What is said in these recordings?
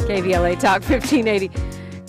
KBLA Talk 1580.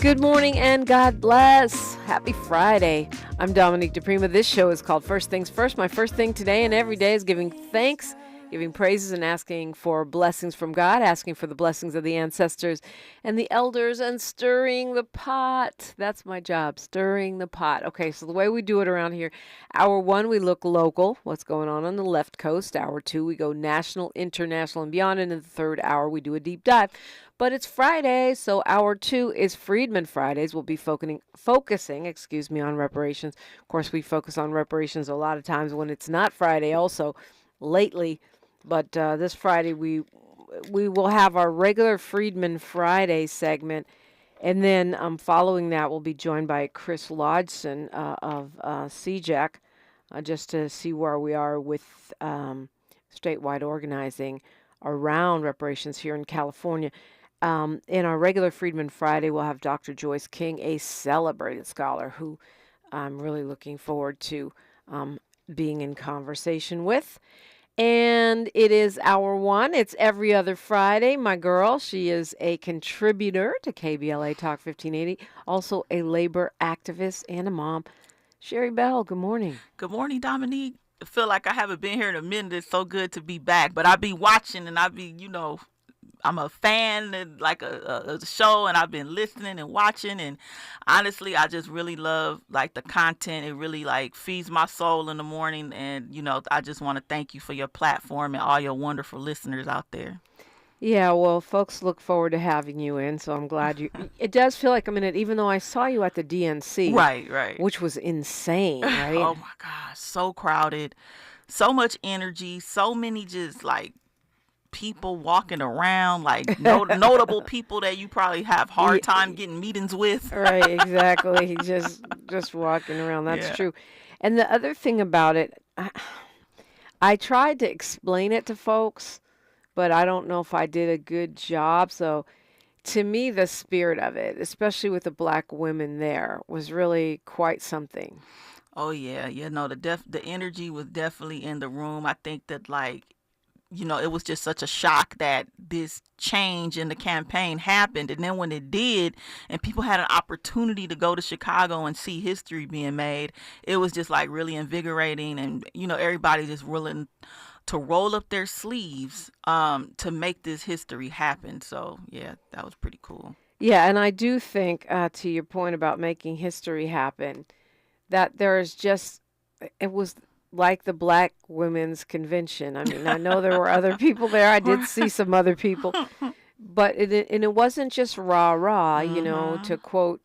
Good morning and God bless. Happy Friday. I'm Dominique DiPrima. This show is called First Things First. My first thing today and every day is giving thanks, giving praises, and asking for blessings from God, asking for the blessings of the ancestors and the elders, and stirring the pot. That's my job, stirring the pot. Okay, so the way we do it around here, hour one, we look local, what's going on the left coast. Hour two, we go national, international, and beyond. And in the third hour, we do a deep dive. But it's Friday, so hour two is Freedman Fridays. We'll be focusing, on reparations. Of course, we focus on reparations a lot of times when it's not Friday also, lately. But this Friday, we will have our regular Freedman Friday segment. And then following that, we'll be joined by Chris Lodgson of CJAC, just to see where we are with statewide organizing around reparations here in California. In our regular Freedman Friday, we'll have Dr. Joyce King, a celebrated scholar who I'm really looking forward to being in conversation with. And it is hour one. It's every other Friday. My girl, she is a contributor to KBLA Talk 1580, also a labor activist and a mom. Sherri Bell, good morning. Good morning, Dominique. I feel like I haven't been here in a minute. It's so good to be back. But I be watching and I be, I'm a fan of like a show, and I've been listening and watching, and honestly, I just really love like the content. It really like feeds my soul in the morning, and I just want to thank you for your platform and all your wonderful listeners out there. Yeah, well, folks look forward to having you in, so I'm glad you. It does feel like a minute, even though I saw you at the DNC, right, which was insane, right? Oh my gosh, so crowded, so much energy, so many just like people walking around, like notable people that you probably have hard time getting meetings with. Right, exactly. just walking around. That's true. And the other thing about it, I tried to explain it to folks, but I don't know if I did a good job. So to me, the spirit of it, especially with the Black women there, was really quite something. Oh yeah, the energy was definitely in the room. I think that it was just such a shock that this change in the campaign happened. And then when it did, and people had an opportunity to go to Chicago and see history being made, it was just like really invigorating. And, everybody just willing to roll up their sleeves to make this history happen. So, yeah, that was pretty cool. Yeah, and I do think, to your point about making history happen, that it was like the Black Women's Convention. I mean, I know there were other people there. I did see some other people. But it wasn't just rah-rah, to quote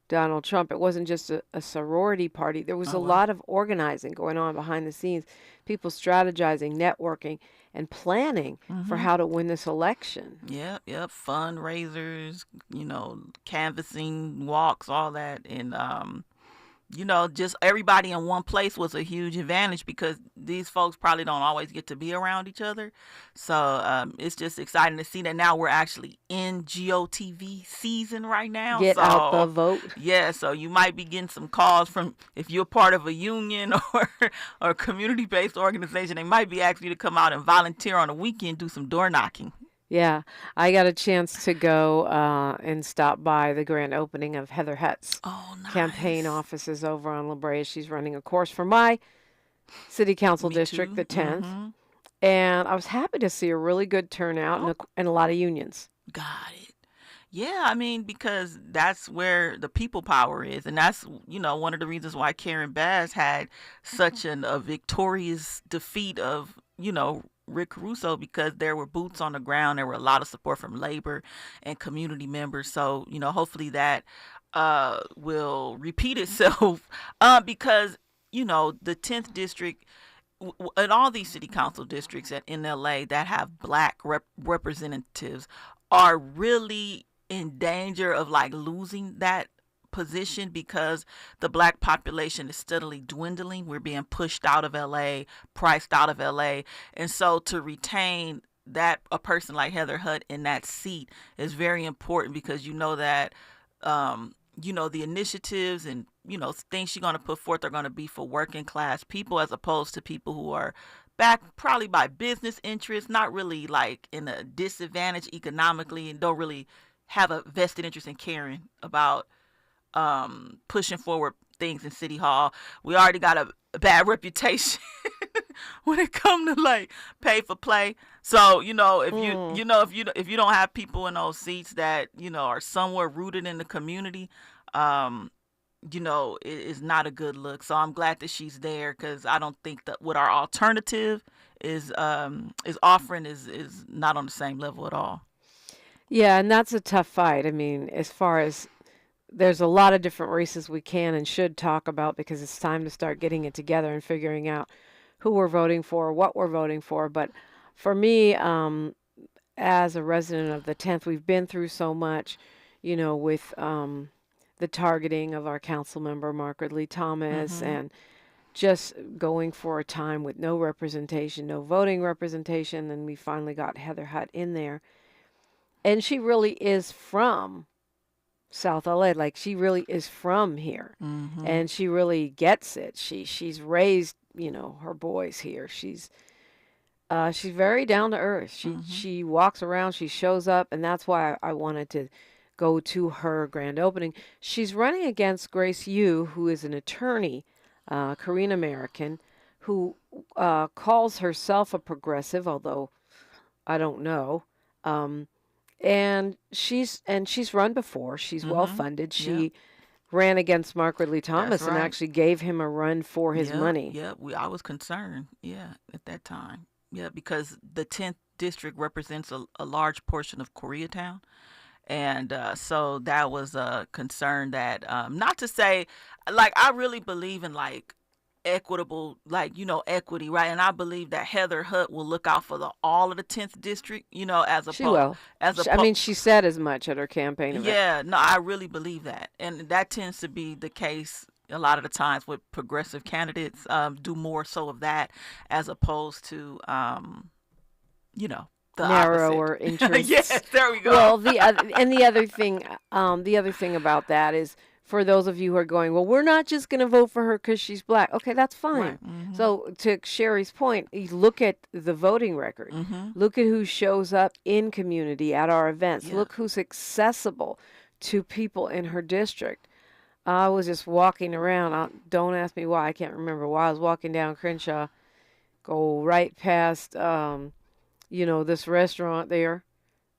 Donald Trump. It wasn't just a sorority party. There was a lot of organizing going on behind the scenes, people strategizing, networking, and planning for how to win this election. Yep. Fundraisers, canvassing, walks, all that. And, just everybody in one place was a huge advantage because these folks probably don't always get to be around each other. So it's just exciting to see that now we're actually in GOTV season right now. Get out the vote. Yeah, so you might be getting some calls from, if you're part of a union or a community-based organization, they might be asking you to come out and volunteer on a weekend, do some door knocking. Yeah, I got a chance to go and stop by the grand opening of Heather Hett's campaign offices over on La Brea. She's running a course for my city council district, the 10th. And I was happy to see a really good turnout and a lot of unions. Got it. Yeah, I mean, because that's where the people power is. And that's, one of the reasons why Karen Bass had such a victorious defeat of, Rick Caruso, because there were boots on the ground. There were a lot of support from labor and community members. So, hopefully that will repeat itself because, the 10th district and all these city council districts in LA that have Black representatives are really in danger of losing that position because the Black population is steadily dwindling. We're being pushed out of LA, priced out of LA. And so to retain a person like Heather Hutt in that seat is very important because that the initiatives and things she's going to put forth are going to be for working class people as opposed to people who are backed probably by business interests, not really in a disadvantage economically and don't really have a vested interest in caring about pushing forward things in City Hall. We already got a bad reputation when it comes to like pay for play. So if if you don't have people in those seats that are somewhere rooted in the community, it is not a good look. So I'm glad that she's there, because I don't think that what our alternative is offering is not on the same level at all. Yeah, and that's a tough fight. I mean, as far as there's a lot of different races we can and should talk about, because it's time to start getting it together and figuring out who we're voting for, what we're voting for. But for me, as a resident of the 10th, we've been through so much, with the targeting of our council member, Margaret Lee Thomas, and just going for a time with no representation, no voting representation. And we finally got Heather Hutt in there. And she really is from South LA. Like, she really is from here. And she really gets it. She's raised, her boys here. She's very down to earth. She walks around, she shows up, and that's why I wanted to go to her grand opening. She's running against Grace Yu, who is an attorney, Korean American, who calls herself a progressive, although I don't know. And she's run before. She's well funded. She ran against Margaret Lee Thomas and actually gave him a run for his money. Yeah, I was concerned. Yeah, at that time. Yeah, because the 10th district represents a large portion of Koreatown. And so that was a concern that, not to say, like, I really believe in like equitable, like, equity, right? And I believe that Heather Hutt will look out for all of the 10th district, as a She will. I mean, she said as much at her campaign event. Yeah, no, I really believe that. And that tends to be the case a lot of the times with progressive candidates, do more so of that as opposed to, the narrower opposite. interests. Yes, there we go. Well, the other thing about that is, for those of you who are going, well, we're not just going to vote for her because she's black. Okay, that's fine. Right. So to Sherri's point, you look at the voting record. Look at who shows up in community at our events. Yeah. Look who's accessible to people in her district. I was just walking around. Don't ask me why. I can't remember why. I was walking down Crenshaw, go right past, this restaurant there,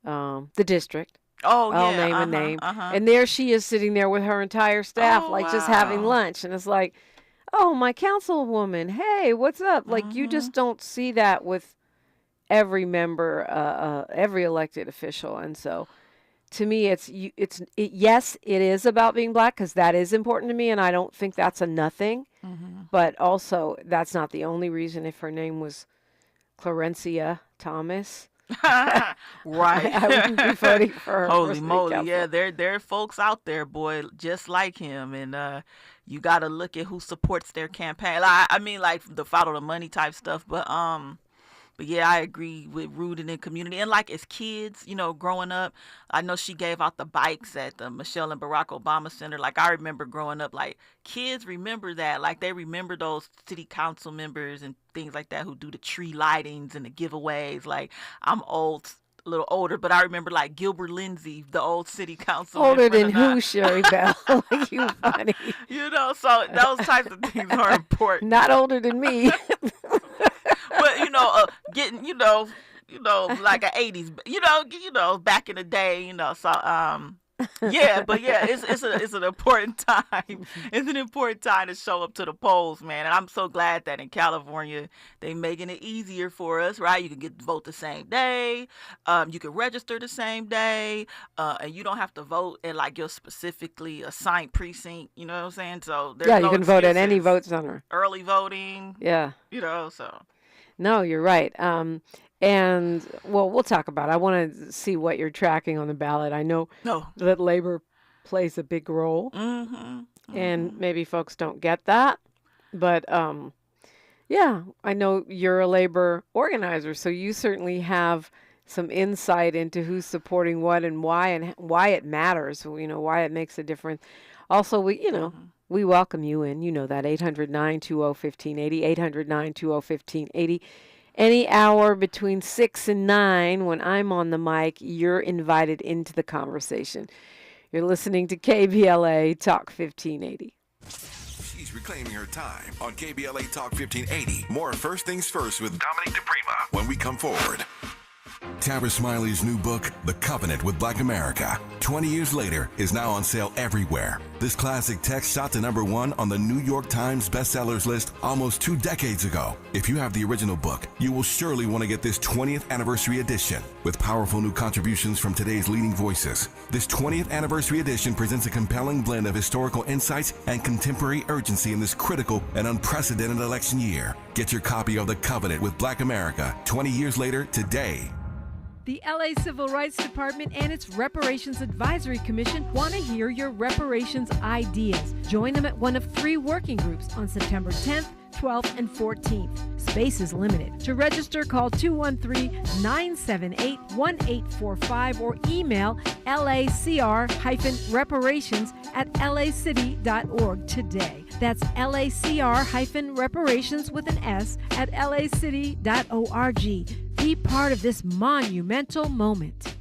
the district. Oh, I'll yeah. name a name. And there she is sitting there with her entire staff, just having wow. lunch. And it's like, oh, my councilwoman, hey, what's up? Like, you just don't see that with every member, every elected official. And so to me, yes, it is about being black, because that is important to me. And I don't think that's a nothing. But also, that's not the only reason. If her name was Clarencia Thomas, right, I wouldn't be voting for her. Holy moly, yeah, there are folks out there, boy, just like him, and you got to look at who supports their campaign. I mean, like the follow the money type stuff, but yeah, I agree with rooted in community. And like as kids, growing up, I know she gave out the bikes at the Michelle and Barack Obama Center. Like I remember growing up, like kids remember that. Like they remember those city council members and things like that who do the tree lightings and the giveaways. Like I'm old, a little older, but I remember like Gilbert Lindsay, the old city council. Older than who, Sherri Bell? You funny. So those types of things are important. Not older than me. But getting like a 80s, back in the day, so it's an important time. It's an important time to show up to the polls, man. And I'm so glad that in California they making it easier for us, right? You can get to vote the same day, you can register the same day, and you don't have to vote at like your specifically assigned precinct. You know what I'm saying? So there's you can vote at any vote center. Early voting. Yeah. So. No, you're right. And, well, we'll talk about it. I want to see what you're tracking on the ballot. I know that labor plays a big role, and maybe folks don't get that. But, I know you're a labor organizer, so you certainly have some insight into who's supporting what and why it matters, why it makes a difference. Also, we welcome you in, that 800-920-1580, 800-920-1580. Any hour between 6 and 9 when I'm on the mic, you're invited into the conversation. You're listening to KBLA Talk 1580. She's reclaiming her time on KBLA Talk 1580. More First Things First with Dominique DiPrima when we come forward. Tara Smiley's new book, The Covenant with Black America, 20 years later, is now on sale everywhere. This classic text shot to #1 on the New York Times bestsellers list almost 2 decades ago. If you have the original book, you will surely want to get this 20th anniversary edition with powerful new contributions from today's leading voices. This 20th anniversary edition presents a compelling blend of historical insights and contemporary urgency in this critical and unprecedented election year. Get your copy of The Covenant with Black America 20 years later today. The LA Civil Rights Department and its Reparations Advisory Commission want to hear your reparations ideas. Join them at one of 3 working groups on September 10th, 12th, and 14th. Space is limited. To register, call 213-978-1845 or email lacr-reparations@lacity.org today. That's lacr-reparations with an S at lacity.org. Be part of this monumental moment.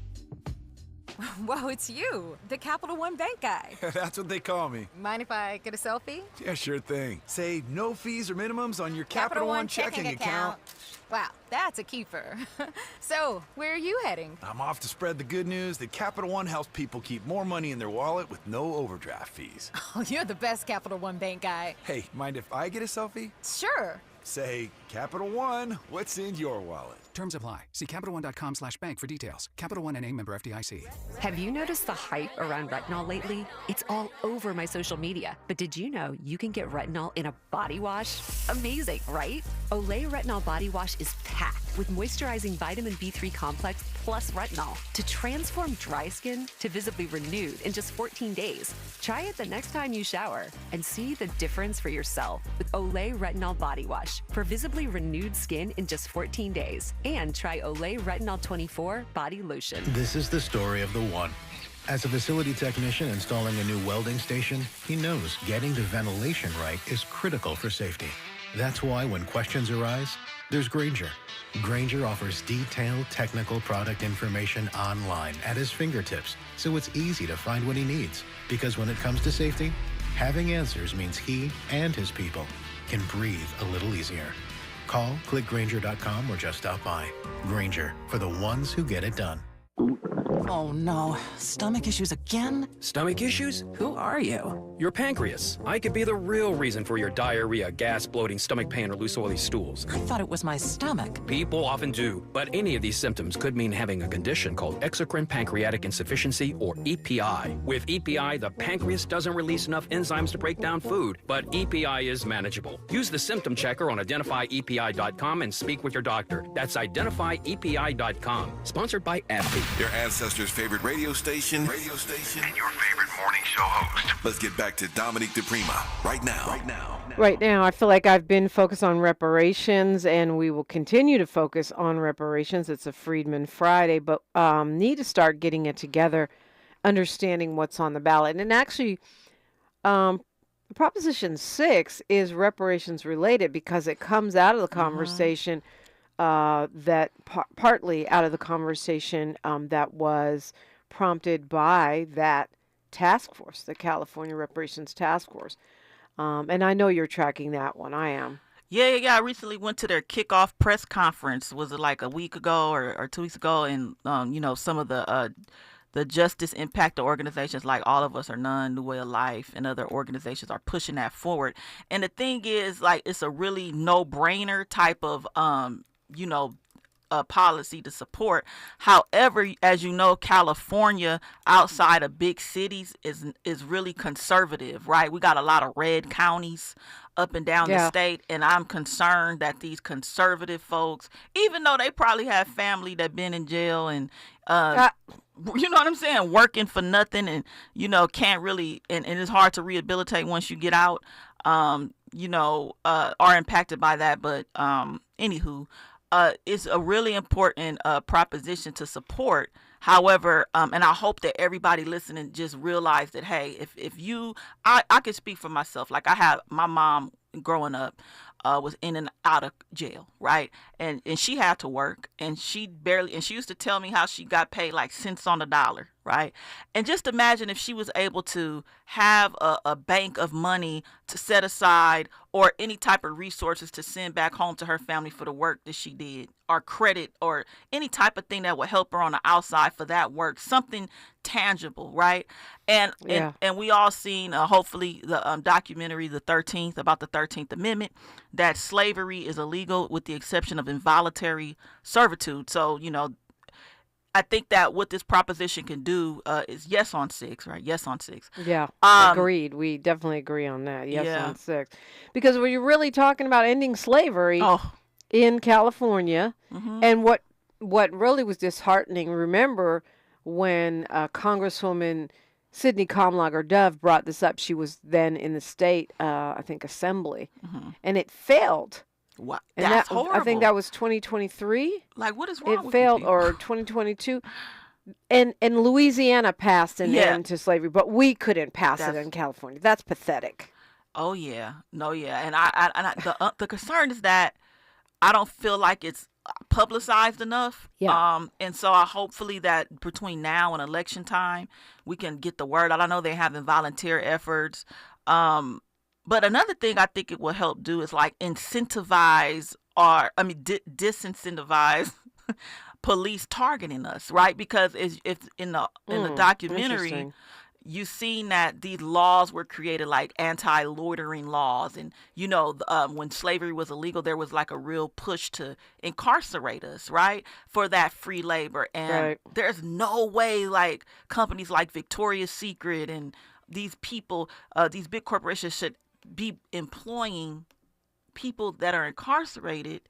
Whoa, it's you, the Capital One Bank guy. That's what they call me. Mind if I get a selfie? Yeah, sure thing. Say no fees or minimums on your Capital One checking account. Wow, that's a keeper. So, where are you heading? I'm off to spread the good news that Capital One helps people keep more money in their wallet with no overdraft fees. Oh, you're the best Capital One Bank guy. Hey, mind if I get a selfie? Sure. Say, Capital One, what's in your wallet? Terms apply. See CapitalOne.com/bank for details. Capital One NA, member FDIC. Have you noticed the hype around retinol lately? It's all over my social media. But did you know you can get retinol in a body wash? Amazing, right? Olay Retinol Body Wash is packed with moisturizing vitamin B3 complex plus retinol to transform dry skin to visibly renewed in just 14 days. Try it the next time you shower and see the difference for yourself with Olay Retinol Body Wash for visibly renewed skin in just 14 days. And try Olay Retinol 24 Body Lotion. This is the story of the one. As a facility technician installing a new welding station, he knows getting the ventilation right is critical for safety. That's why when questions arise, there's Grainger. Grainger offers detailed technical product information online at his fingertips, so it's easy to find what he needs. Because when it comes to safety, having answers means he and his people can breathe a little easier. Call, click Grainger.com, or just stop by. Grainger, for the ones who get it done. Oh no, stomach issues again? Stomach issues? Who are you? Your pancreas. I could be the real reason for your diarrhea, gas, bloating, stomach pain, or loose oily stools. I thought it was my stomach. People often do, but any of these symptoms could mean having a condition called exocrine pancreatic insufficiency, or EPI. With EPI, the pancreas doesn't release enough enzymes to break down food, but EPI is manageable. Use the symptom checker on identifyepi.com and speak with your doctor. That's identifyepi.com. Sponsored by AbbVie. Your ancestors' favorite radio station, and your favorite morning show host. Let's get back to Dominique DiPrima right now. Right now, I feel like I've been focused on reparations, and we will continue to focus on reparations. It's a Freedman Friday, but need to start getting it together, understanding what's on the ballot. And actually, Proposition 6 is reparations related because it comes out of the conversation partly out of the conversation that was prompted by that task force, the California Reparations Task Force. And I know you're tracking that one. I am. Yeah. I recently went to their kickoff press conference. Was it like a week ago or 2 weeks ago? And, some of the justice impacted organizations like All of Us or None, New Way of Life, and other organizations are pushing that forward. And the thing is, like, it's a really no-brainer type of policy to support. However, as you know, California outside of big cities is really conservative, right? We got a lot of red counties up and down the state, and I'm concerned that these conservative folks, even though they probably have family that been in jail and you know what I'm saying, working for nothing, and can't really, and it's hard to rehabilitate once you get out, are impacted by that. But anywho, it's a really important proposition to support. However, and I hope that everybody listening just realize that, hey, if you, I can speak for myself. Like, I had my mom growing up was in and out of jail, right? And she had to work, and she used to tell me how she got paid like cents on the dollar, right? And just imagine if she was able to have a bank of money to set aside, or any type of resources to send back home to her family for the work that she did, or credit, or any type of thing that would help her on the outside for that work, something tangible, right? And we all seen hopefully the documentary The 13th, about the 13th Amendment, that slavery is illegal with the exception of involuntary servitude. So, I think that what this proposition can do is yes on 6, right? Yes on 6. Yeah, agreed. We definitely agree on that. Yes on 6. Because when you're really talking about ending slavery in California, and what really was disheartening, remember when Congresswoman Sidney Comlager Dove brought this up, she was then in the state, I think, assembly, and it failed. What? And That's that, horrible. I think that was 2023. Like, what is wrong with it failed, you or 2022. And Louisiana passed an end to slavery, but we couldn't pass it in California. That's pathetic. Oh yeah, no, yeah, and the concern is that I don't feel like it's publicized enough. Yeah. And so I hopefully that between now and election time we can get the word out. I know they have volunteer efforts. But another thing I think it will help do is like incentivize disincentivize police targeting us, right? Because if in the documentary, you've seen that these laws were created, like anti-loitering laws, and when slavery was illegal, there was like a real push to incarcerate us, right, for that free labor. And there's no way like companies like Victoria's Secret and these people, these big corporations should be employing people that are incarcerated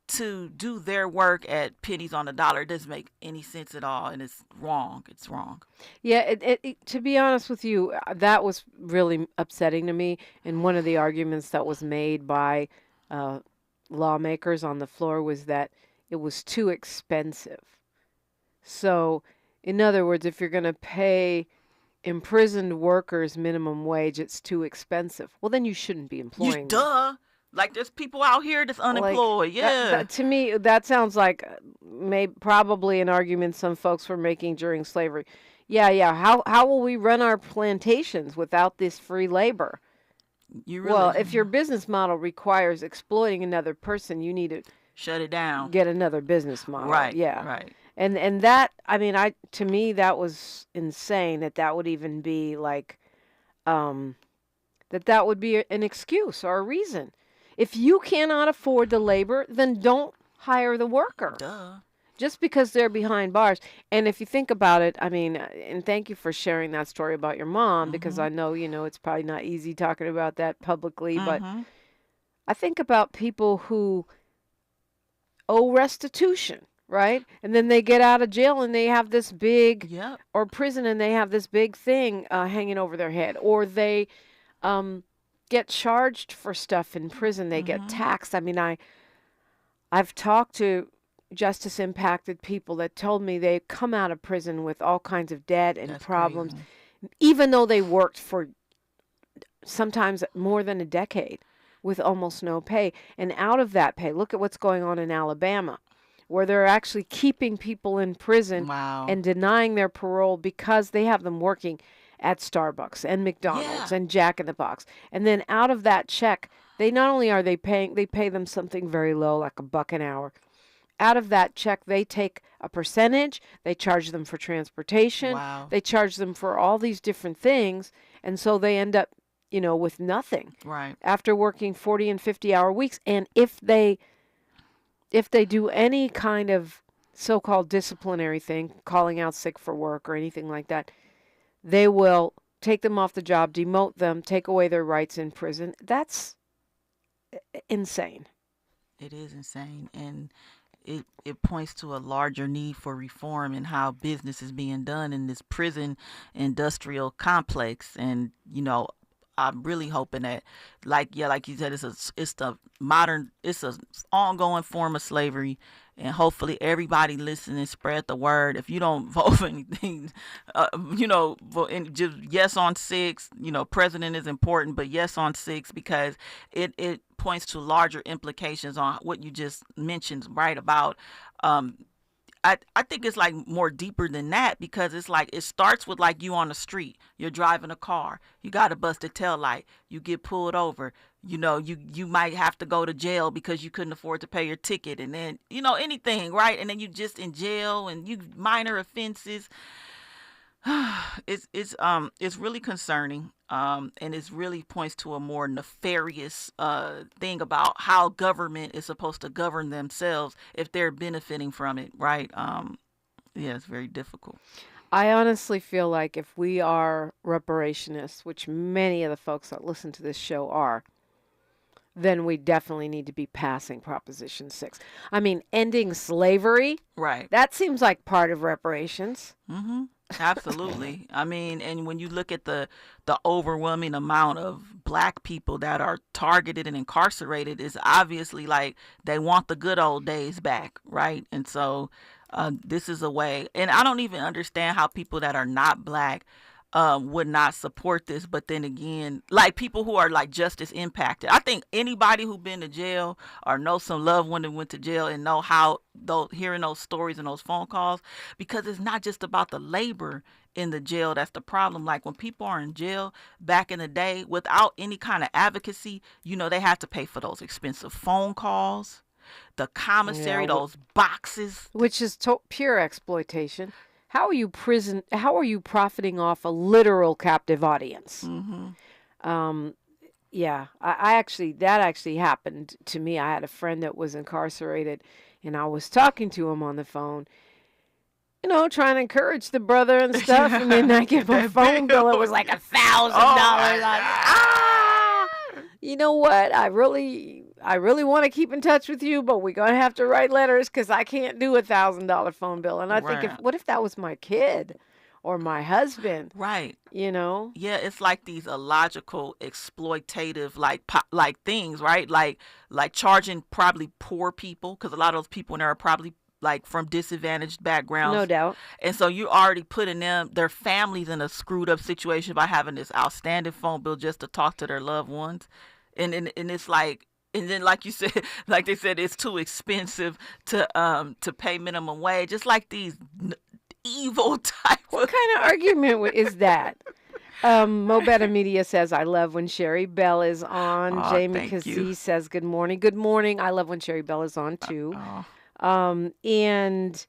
to do their work at pennies on the dollar. It doesn't make any sense at all, and it's wrong. It's wrong. Yeah, to be honest with you, that was really upsetting to me. And one of the arguments that was made by lawmakers on the floor was that it was too expensive. So, in other words, if you're going to pay imprisoned workers minimum wage, it's too expensive. Well, then you shouldn't be employing them. Like, there's people out here that's unemployed. To me, that sounds like probably an argument some folks were making during slavery. How will we run our plantations without this free labor? If your business model requires exploiting another person, you need to shut it down. Get another business model. Right. Yeah. Right. And that, to me, that was insane that would even be like, that would be an excuse or a reason. If you cannot afford the labor, then don't hire the worker. Duh. Just because they're behind bars. And if you think about it, and thank you for sharing that story about your mom, because I know, it's probably not easy talking about that publicly, but I think about people who owe restitution. Right? And then they get out of jail and they have this big, or prison, and they have this big thing hanging over their head. Or they get charged for stuff in prison. They get taxed. I've talked to justice-impacted people that told me they come out of prison with all kinds of debt and problems, even though they worked for sometimes more than a decade with almost no pay. And out of that pay, look at what's going on in Alabama, where they're actually keeping people in prison and denying their parole because they have them working at Starbucks and McDonald's and Jack in the Box. And then out of that check, they not only are they pay them something very low, like $1 an hour. Out of that check, they take a percentage. They charge them for transportation. They charge them for all these different things. And so they end up, with nothing. Right. After working 40 and 50-hour weeks. And if they do any kind of so-called disciplinary thing, calling out sick for work or anything like that, they will take them off the job, demote them, take away their rights in prison. That's insane. It is insane. And it points to a larger need for reform in how business is being done in this prison industrial complex. And, I'm really hoping that, like you said, it's a ongoing form of slavery, and hopefully everybody listening spread the word. If you don't vote for anything, vote just yes on 6. President is important, but yes on 6, because it points to larger implications on what you just mentioned, right? About I think it's like more deeper than that, because it's like it starts with like you on the street, you're driving a car, you got a busted tail light, you get pulled over, you might have to go to jail because you couldn't afford to pay your ticket, and then anything, right? And then you just in jail, and you minor offenses. It's really concerning, and it really points to a more nefarious thing about how government is supposed to govern themselves if they're benefiting from it, right? Yeah, it's very difficult. I honestly feel like if we are reparationists, which many of the folks that listen to this show are, then we definitely need to be passing Proposition 6. I mean, ending slavery, right? That seems like part of reparations. Mm-hmm. Absolutely. I mean, and when you look at the overwhelming amount of Black people that are targeted and incarcerated, is obviously like they want the good old days back, right? And so this is a way. And I don't even understand how people that are not Black would not support this. But then again, like people who are like justice impacted, I think anybody who been to jail or know some loved one that went to jail and know how hearing those stories and those phone calls, because it's not just about the labor in the jail that's the problem. Like when people are in jail back in the day without any kind of advocacy, they have to pay for those expensive phone calls, the commissary, those boxes, which is pure exploitation. How are you profiting off a literal captive audience? Mm-hmm. Yeah, that actually happened to me. I had a friend that was incarcerated, and I was talking to him on the phone, trying to encourage the brother and stuff. And then I get my phone bill. It was like $1,000. You know what? I really want to keep in touch with you, but we're going to have to write letters because I can't do $1,000 phone bill. And I think, what if that was my kid or my husband? Right. Yeah, it's like these illogical, exploitative, like things, right? Like charging probably poor people, because a lot of those people in there are probably like from disadvantaged backgrounds. No doubt. And so you're already putting their families in a screwed up situation by having this outstanding phone bill just to talk to their loved ones. And it's like, and then like you said, like they said, it's too expensive to pay minimum wage. Just like these evil type. What kind of argument is that? Mo Better Media says, I love when Sherri Bell is on. Jamie Kazee says, good morning. Good morning. I love when Sherri Bell is on too. And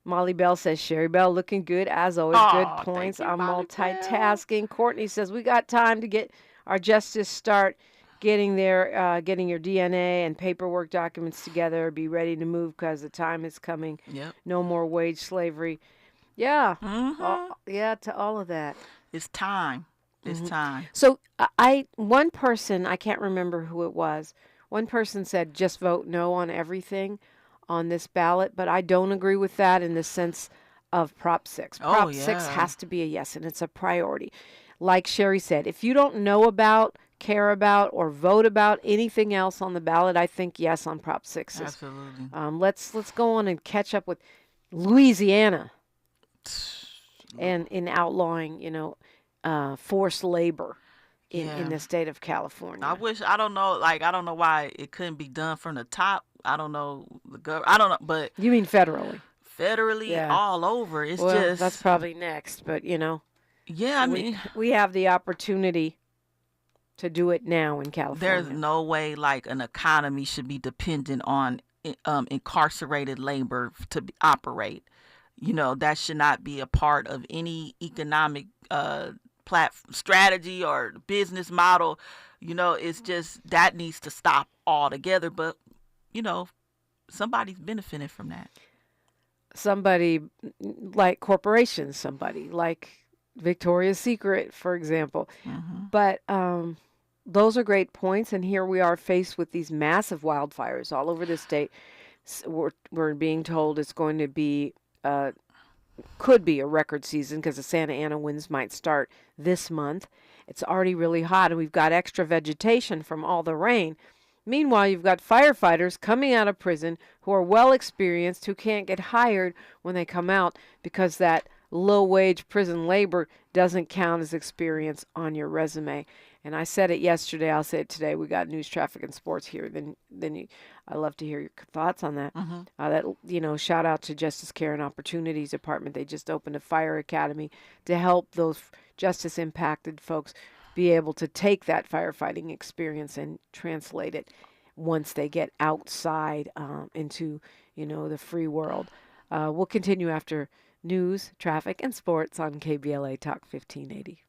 Molly Bell says, Sherri Bell looking good as always. Good points. I'm multitasking. Courtney says, we got time to get our justice start getting your DNA and paperwork documents together. Be ready to move because the time is coming. Yep. No more wage slavery. Yeah. Mm-hmm. To all of that. It's time. It's time. So one person, I can't remember who it was, one person said just vote no on everything on this ballot, but I don't agree with that in the sense of Prop 6. Prop 6 has to be a yes, and it's a priority. Like Sherri said, if you don't know about, care about, or vote about anything else on the ballot, I think yes on Prop 6. Absolutely. Let's go on and catch up with Louisiana and in outlawing, forced labor in the state of California. I don't know why it couldn't be done from the top. I don't know I don't know, but you mean federally? Federally, all over. It's just that's probably next, but yeah, I mean, we have the opportunity to do it now in California. There's no way like an economy should be dependent on incarcerated labor to operate. That should not be a part of any economic strategy or business model. It's just that needs to stop altogether. But somebody's benefiting from that. Somebody like corporations, somebody like Victoria's Secret, for example. Mm-hmm. But those are great points. And here we are faced with these massive wildfires all over the state. We're being told it's going to be could be a record season because the Santa Ana winds might start this month. It's already really hot, and we've got extra vegetation from all the rain. Meanwhile, you've got firefighters coming out of prison who are well experienced, who can't get hired when they come out because that low-wage prison labor doesn't count as experience on your resume. And I said it yesterday, I'll say it today. We got news, traffic, and sports here. I'd love to hear your thoughts on that. Shout out to Justice Care and Opportunities Department. They just opened a fire academy to help those justice-impacted folks be able to take that firefighting experience and translate it once they get outside into, the free world. We'll continue after news, traffic, and sports on KBLA Talk 1580.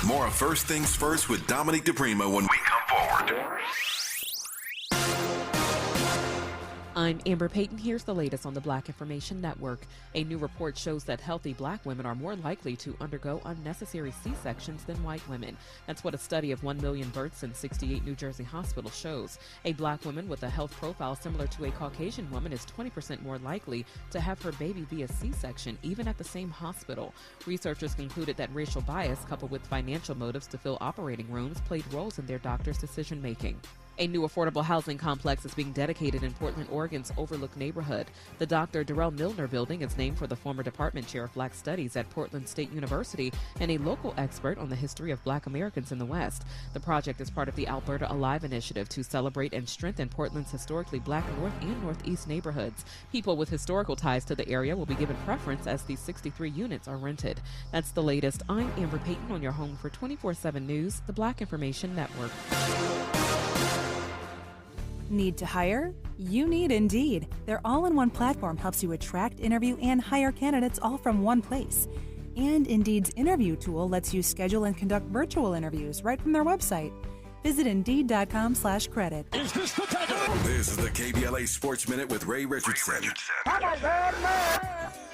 More of First Things First with Dominique DiPrima when we come forward. I'm Amber Payton. Here's the latest on the Black Information Network. A new report shows that healthy Black women are more likely to undergo unnecessary C-sections than white women. That's what a study of 1 million births in 68 New Jersey hospitals shows. A Black woman with a health profile similar to a Caucasian woman is 20% more likely to have her baby via C-section, even at the same hospital. Researchers concluded that racial bias, coupled with financial motives to fill operating rooms, played roles in their doctors' decision-making. A new affordable housing complex is being dedicated in Portland, Oregon's Overlook neighborhood. The Dr. Darrell Milner building is named for the former department chair of Black Studies at Portland State University and a local expert on the history of Black Americans in the West. The project is part of the Alberta Alive initiative to celebrate and strengthen Portland's historically Black North and Northeast neighborhoods. People with historical ties to the area will be given preference as these 63 units are rented. That's the latest. I'm Amber Payton on your home for 24/7 News, the Black Information Network. Need to hire? You need Indeed. Their all-in-one platform helps you attract, interview, and hire candidates all from one place. And Indeed's interview tool lets you schedule and conduct virtual interviews right from their website. Visit Indeed.com/credit. Is this the time? This is the KBLA Sports Minute with Ray Richardson.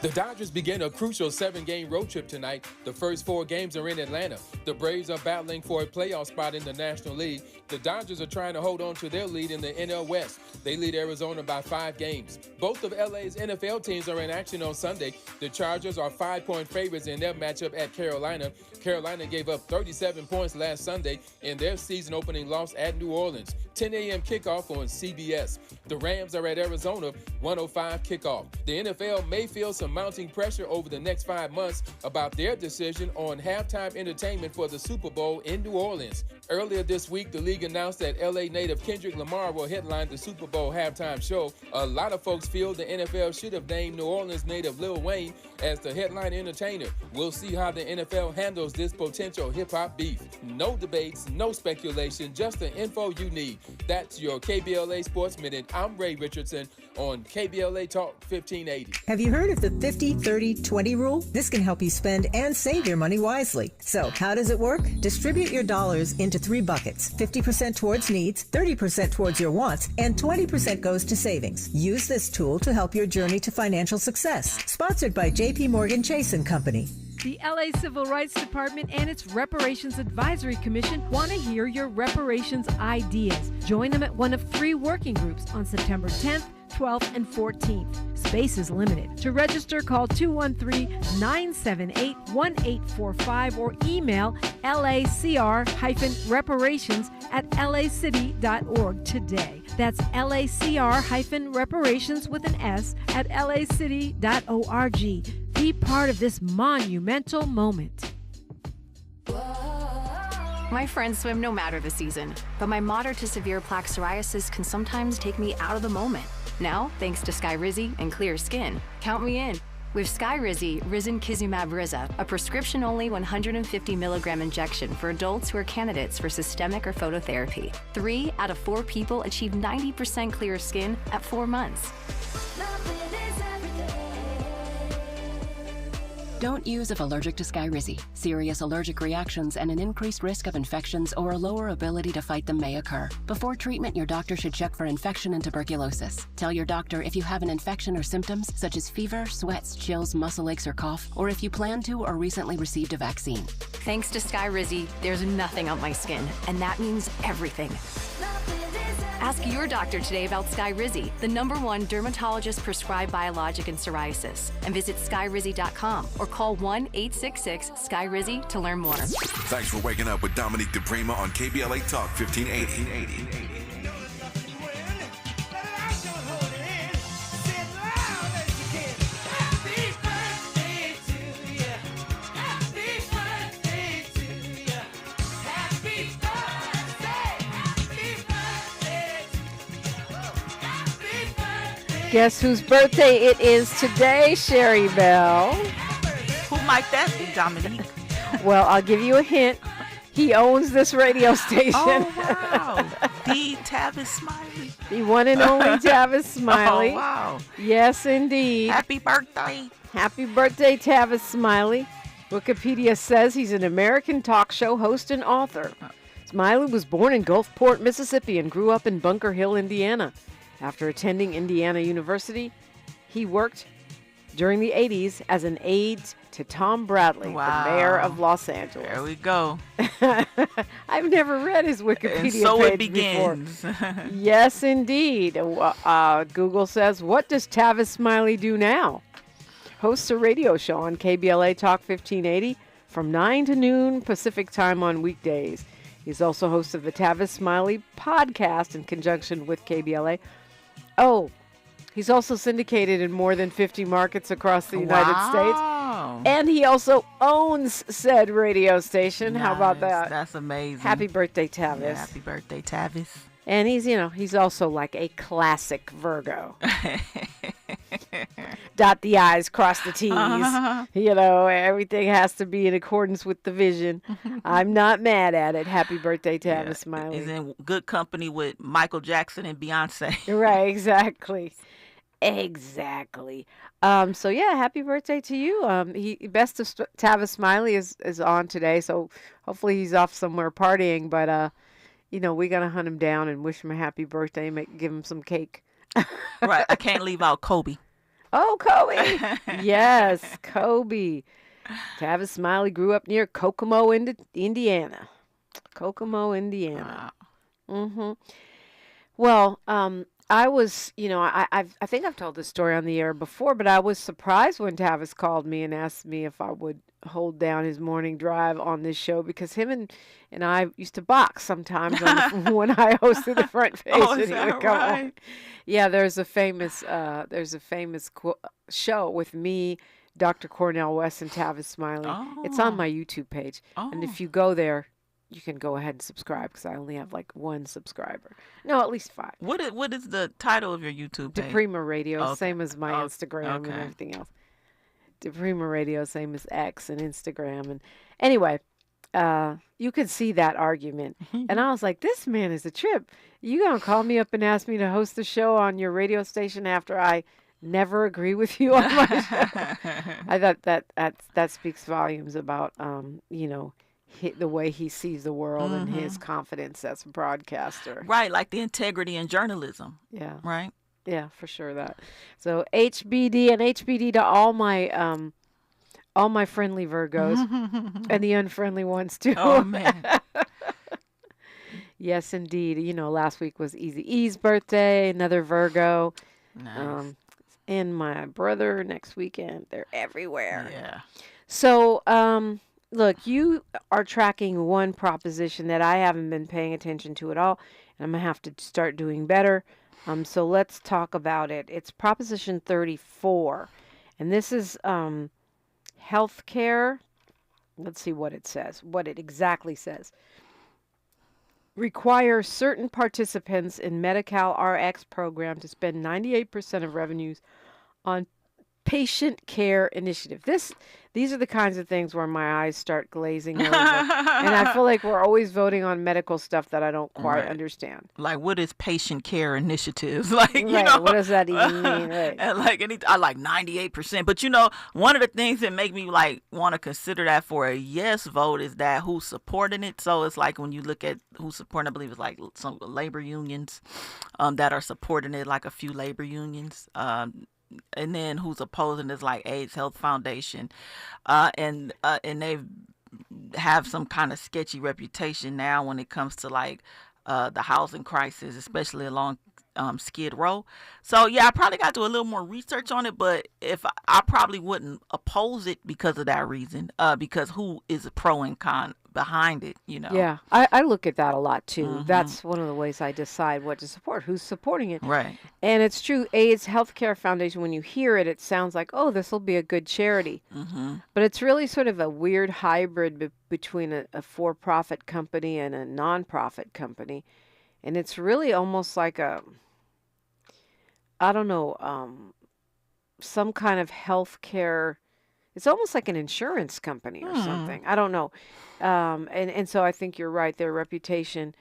The Dodgers begin a crucial 7-game road trip tonight. The first 4 games are in Atlanta. The Braves are battling for a playoff spot in the National League. The Dodgers are trying to hold on to their lead in the NL West. They lead Arizona by 5 games. Both of LA's NFL teams are in action on Sunday. The Chargers are 5-point favorites in their matchup at Carolina. Carolina gave up 37 points last Sunday in their season-opening loss at New Orleans. 10 a.m. kickoff on CBS. The Rams are at Arizona, 1:05 kickoff. The NFL may feel some mounting pressure over the next 5 months about their decision on halftime entertainment for the Super Bowl in New Orleans. Earlier this week, the league announced that LA native Kendrick Lamar will headline the Super Bowl halftime show. A lot of folks feel the NFL should have named New Orleans native Lil Wayne as the headline entertainer. We'll see how the NFL handles this potential hip-hop beef. No debates, no speculation, just the info you need. That's your KBLA Sports Minute. I'm Ray Richardson on KBLA Talk 1580. Have you heard of the 50-30-20 rule? This can help you spend and save your money wisely. So, how does it work? Distribute your dollars into 3 buckets. 50% towards needs, 30% towards your wants, and 20% goes to savings. Use this tool to help your journey to financial success. Sponsored by J.P. Morgan Chase & Company. The LA Civil Rights Department and its Reparations Advisory Commission want to hear your reparations ideas. Join them at one of 3 working groups on September 10th, 12th, and 14th. Space is limited. To register, call 213-978-1845 or email lacr-reparations@lacity.org today. That's lacr-reparations with an S at lacity.org. Be part of this monumental moment. My friends swim no matter the season, but my moderate to severe plaque psoriasis can sometimes take me out of the moment. Now, thanks to Skyrizi and clear skin, count me in. With Skyrizi, Risankizumab Riza, a prescription-only 150 milligram injection for adults who are candidates for systemic or phototherapy. 3 out of 4 people achieve 90% clear skin at 4 months. Don't use if allergic to Skyrizi. Serious allergic reactions and an increased risk of infections or a lower ability to fight them may occur. Before treatment, your doctor should check for infection and tuberculosis. Tell your doctor if you have an infection or symptoms such as fever, sweats, chills, muscle aches, or cough, or if you plan to or recently received a vaccine. Thanks to Skyrizi, there's nothing on my skin, and that means everything. Ask your doctor today about Skyrizi, the #1 dermatologist-prescribed biologic in psoriasis. And visit skyrizi.com or call 1-866-SKYRIZI to learn more. Thanks for waking up with Dominique DiPrima on KBLA Talk 1580. Guess whose birthday it is today, Sherri Bell? Who might that be, Dominique? Well, I'll give you a hint. He owns this radio station. Oh, wow. The Tavis Smiley. The one and only Tavis Smiley. Oh, wow. Yes, indeed. Happy birthday. Happy birthday, Tavis Smiley. Wikipedia says he's an American talk show host and author. Smiley was born in Gulfport, Mississippi, and grew up in Bunker Hill, Indiana. After attending Indiana University, he worked during the 80s as an aide to Tom Bradley, the mayor of Los Angeles. There we go. I've never read his Wikipedia and so page it begins. before. Yes, indeed. Google says, what does Tavis Smiley do now? Hosts a radio show on KBLA Talk 1580 from 9 to noon Pacific time on weekdays. He's also host of the Tavis Smiley podcast in conjunction with KBLA. Oh, he's also syndicated in more than 50 markets across the United States. And he also owns said radio station. Nice. How about that? That's amazing. Happy birthday, Tavis. Yeah, happy birthday, Tavis. And he's also like a classic Virgo. Dot the I's, cross the T's. Everything has to be in accordance with the vision. I'm not mad at it. Happy birthday, Tavis Smiley. He's in good company with Michael Jackson and Beyonce. Right, exactly. Exactly. Happy birthday to you. Best of Tavis Smiley is on today, so hopefully he's off somewhere partying, but we gotta hunt him down and wish him a happy birthday, give him some cake. Right. I can't leave out Kobe. Oh, Kobe. Yes, Kobe. Tavis Smiley grew up near Kokomo, Indiana. Kokomo, Indiana. Wow. Mm-hmm. Well, I was, I think I've told this story on the air before, but I was surprised when Tavis called me and asked me if I would hold down his morning drive on this show, because him and I used to box sometimes when I hosted the front page. Oh, is that right? Yeah, there's a famous show with me, Dr. Cornell West, and Tavis Smiley. Oh. It's on my YouTube page. Oh. And if you go there, you can go ahead and subscribe, because I only have like 1 subscriber. No, at least 5. What is the title of your YouTube page? DiPrima Radio, Okay. Same as my Instagram and everything else. DiPrima Radio, same as X and Instagram. And anyway, you could see that argument. And I was like, this man is a trip. You going to call me up and ask me to host the show on your radio station after I never agree with you on my show? I thought that speaks volumes about, the way he sees the world and his confidence as a broadcaster. Right, like the integrity in journalism. Yeah. Right? Yeah, for sure that. So HBD and HBD to all my friendly Virgos and the unfriendly ones too. Oh man. Yes, indeed. Last week was Eazy-E's birthday, another Virgo. Nice. And my brother next weekend. They're everywhere. Yeah. So, look, you are tracking one proposition that I haven't been paying attention to at all, and I'm going to have to start doing better. So let's talk about it. It's Proposition 34, and this is healthcare. Let's see what it says, what it exactly says. Require certain participants in Medi-Cal RX program to spend 98% of revenues on patient care initiative. These are the kinds of things where my eyes start glazing over. And I feel like we're always voting on medical stuff that I don't quite understand. Like, what is patient care initiatives? Like, what does that even mean? Right. And I like 98%. But one of the things that make me want to consider that for a yes vote is that who's supporting it. So it's like when you look at who's supporting, I believe it's like some labor unions that are supporting it, like a few labor unions. And then who's opposing is like AIDS Health Foundation, and they have some kind of sketchy reputation now when it comes to like the housing crisis, especially along Skid Row. So yeah, I probably got to do a little more research on it, but if I probably wouldn't oppose it because of that reason, because who is a pro and con behind it, you know? Yeah, I look at that a lot too. That's one of the ways I decide what to support, who's supporting it. Right. And it's true, AIDS Healthcare Foundation, when you hear it, it sounds like, oh, this will be a good charity. But it's really sort of a weird hybrid between a for-profit company and a non-profit company. And it's really almost like I don't know, some kind of healthcare. It's almost like an insurance company or something. I don't know. And so I think you're right. Their reputation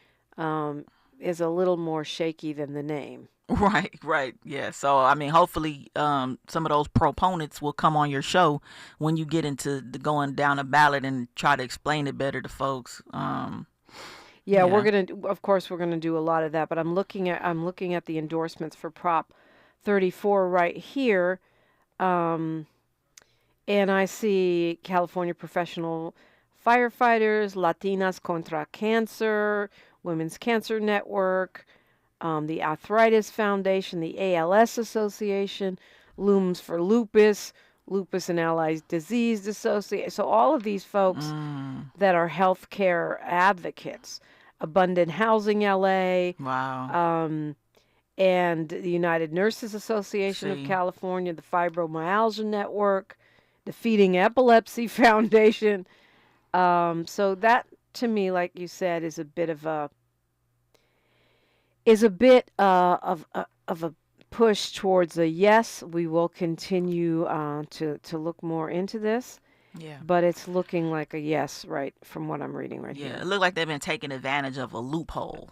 is a little more shaky than the name. Right. Yeah. So, I mean, hopefully some of those proponents will come on your show when you get into going down a ballot and try to explain it better to folks. Yeah, we're going to, of course, we're going to do a lot of that. But I'm looking at the endorsements for Prop 34 right here. And I see California Professional Firefighters, Latinas Contra Cancer, Women's Cancer Network, the Arthritis Foundation, the ALS Association, Looms for Lupus, Lupus and Allied Disease Association. So all of these folks that are healthcare advocates, Abundant Housing LA. Wow. And the United Nurses Association of California, the Fibromyalgia Network, the Feeding Epilepsy Foundation. So that, to me, like you said, is a bit of a push towards a yes. We will continue to look more into this. Yeah. But it's looking like a yes, right, from what I'm reading right here. Yeah, it looked like they've been taking advantage of a loophole,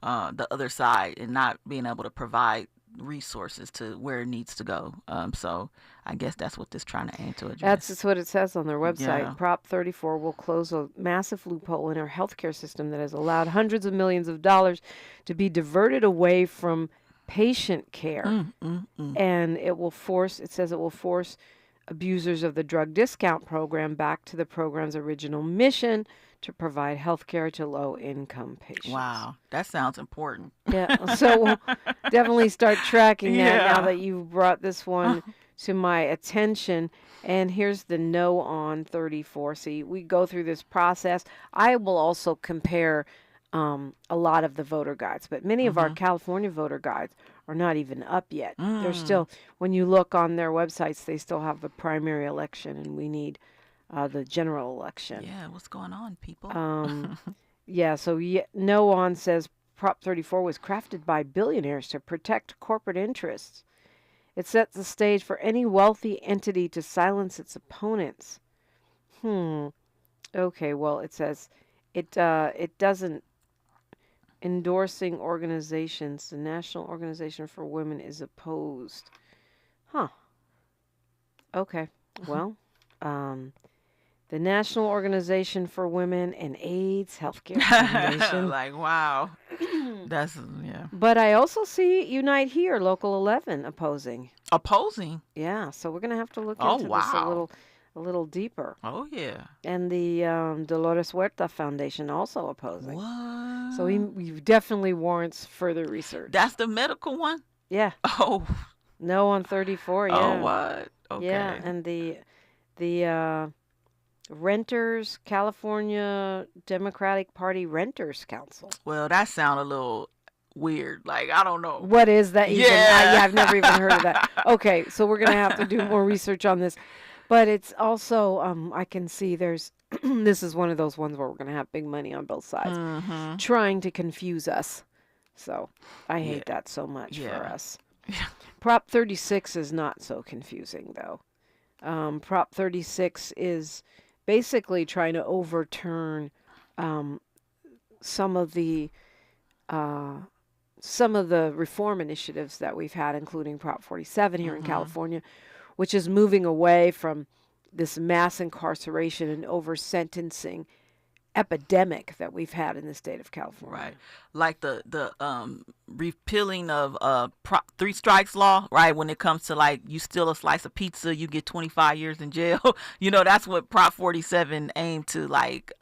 the other side, and not being able to provide resources to where it needs to go. So I guess that's what this trying to aim to address. That's what it says on their website. Yeah. Prop 34 will close a massive loophole in our healthcare system that has allowed hundreds of millions of dollars to be diverted away from patient care. And it will force abusers of the drug discount program back to the program's original mission to provide health care to low-income patients. Wow, that sounds important. Yeah, so we'll definitely start tracking that now that you've brought this one to my attention. And here's the no on 34. See, we go through this process. I will also compare a lot of the voter guides, but many of our California voter guides are not even up yet. They're still, when you look on their websites, they still have the primary election, and we need the general election. Yeah, what's going on, people? So no on says Prop 34 was crafted by billionaires to protect corporate interests. It sets the stage for any wealthy entity to silence its opponents. Okay, well, it says it doesn't. Endorsing organizations, the National Organization for Women is opposed. Okay, well, the National Organization for Women and AIDS Healthcare Foundation. Like, wow. That's, yeah. But I also see Unite Here, Local 11, opposing. Opposing? Yeah, so we're going to have to look into this a little deeper. Oh, yeah. And the Dolores Huerta Foundation also opposing. What? So he definitely warrants further research. That's the medical one? Yeah. Oh. No on 34, yeah. Oh, what? Okay. Yeah, and the Renters, California Democratic Party Renters Council. Well, that sounds a little weird. Like, I don't know. What is that even? Yeah. I've never even heard of that. Okay, so we're going to have to do more research on this. But it's also, I can see there's, this is one of those ones where we're going to have big money on both sides, trying to confuse us. So I hate that so much for us. Prop 36 is not so confusing, though. Prop 36 is basically trying to overturn some of the reform initiatives that we've had, including Prop 47 here in California, which is moving away from this mass incarceration and over-sentencing epidemic that we've had in the state of California. Right. Like the repealing of three strikes law, right? When it comes to, like, you steal a slice of pizza, you get 25 years in jail. You know, that's what Prop 47 aimed to, like,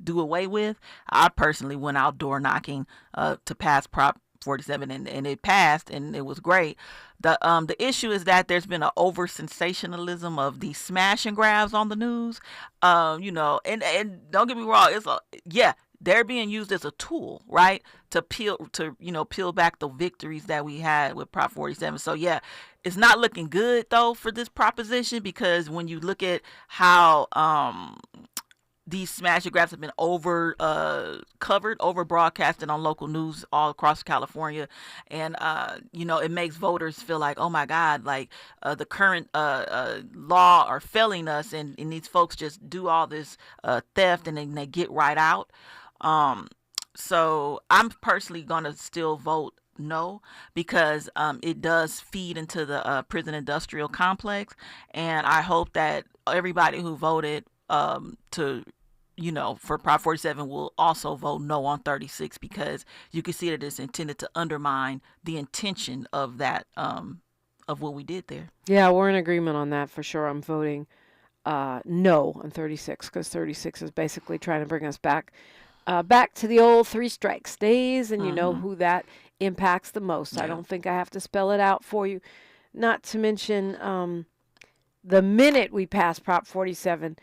do away with. I personally went out door knocking to pass Prop 47, and it passed, and it was great. The issue is that there's been an over sensationalism of these smash and grabs on the news, and don't get me wrong, they're being used as a tool, right, to peel back the victories that we had with Prop 47. So yeah, it's not looking good though for this proposition, because when you look at how these smash and grabs have been over broadcasted on local news all across California, and it makes voters feel like, oh my God, like the current law are failing us, and these folks just do all this theft and then they get right out. So I'm personally gonna still vote no, because it does feed into the prison industrial complex, and I hope that everybody who voted for Prop 47 will also vote no on 36, because you can see that it's intended to undermine the intention of that, of what we did there. Yeah, we're in agreement on that for sure. I'm voting no on 36, because 36 is basically trying to bring us back to the old 3 strikes days, and you know who that impacts the most. Yeah. I don't think I have to spell it out for you. Not to mention, the minute we passed Prop 47,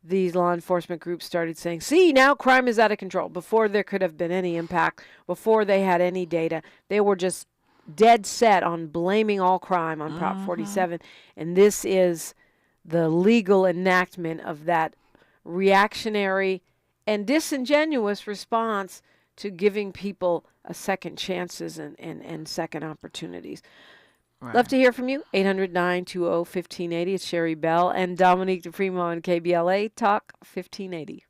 these law enforcement groups started saying, see, now crime is out of control. Before there could have been any impact, before they had any data, they were just dead set on blaming all crime on Prop 47. And this is the legal enactment of that reactionary and disingenuous response to giving people a second chances and second opportunities. Right. Love to hear from you. 800-920-1580. It's Sherri Bell and Dominique DiPrima on KBLA Talk 1580.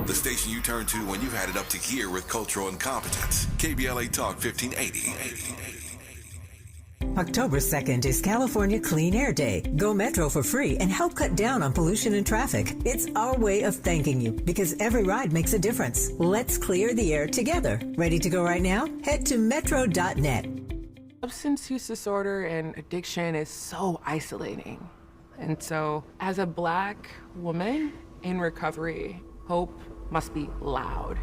The station you turn to when you've had it up to here with cultural incompetence. KBLA Talk 1580. October 2nd is California Clean Air Day. Go Metro for free and help cut down on pollution and traffic. It's our way of thanking you, because every ride makes a difference. Let's clear the air together. Ready to go right now? Head to metro.net. Substance use disorder and addiction is so isolating. And so, as a Black woman in recovery, hope must be loud.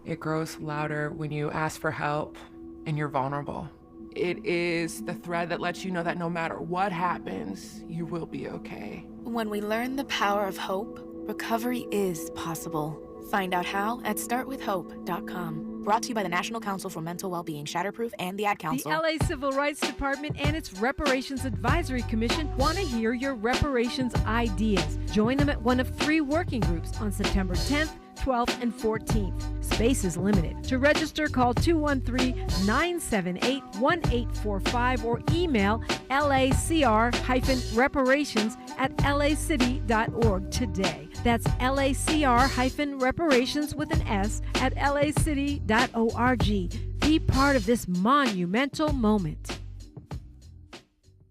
It grows louder when you ask for help and you're vulnerable. It is the thread that lets you know that no matter what happens, you will be okay. When we learn the power of hope, recovery is possible. Find out how at startwithhope.com. Brought to you by the National Council for Mental Wellbeing, Shatterproof, and the Ad Council. The LA Civil Rights Department and its Reparations Advisory Commission want to hear your reparations ideas. Join them at one of 3 working groups on September 10th, 12th, and 14th. Space is limited. To register, call 213-978-1845 or email lacr-reparations@lacity.org today. That's lacr-reparations with an S at lacity.org. Be part of this monumental moment.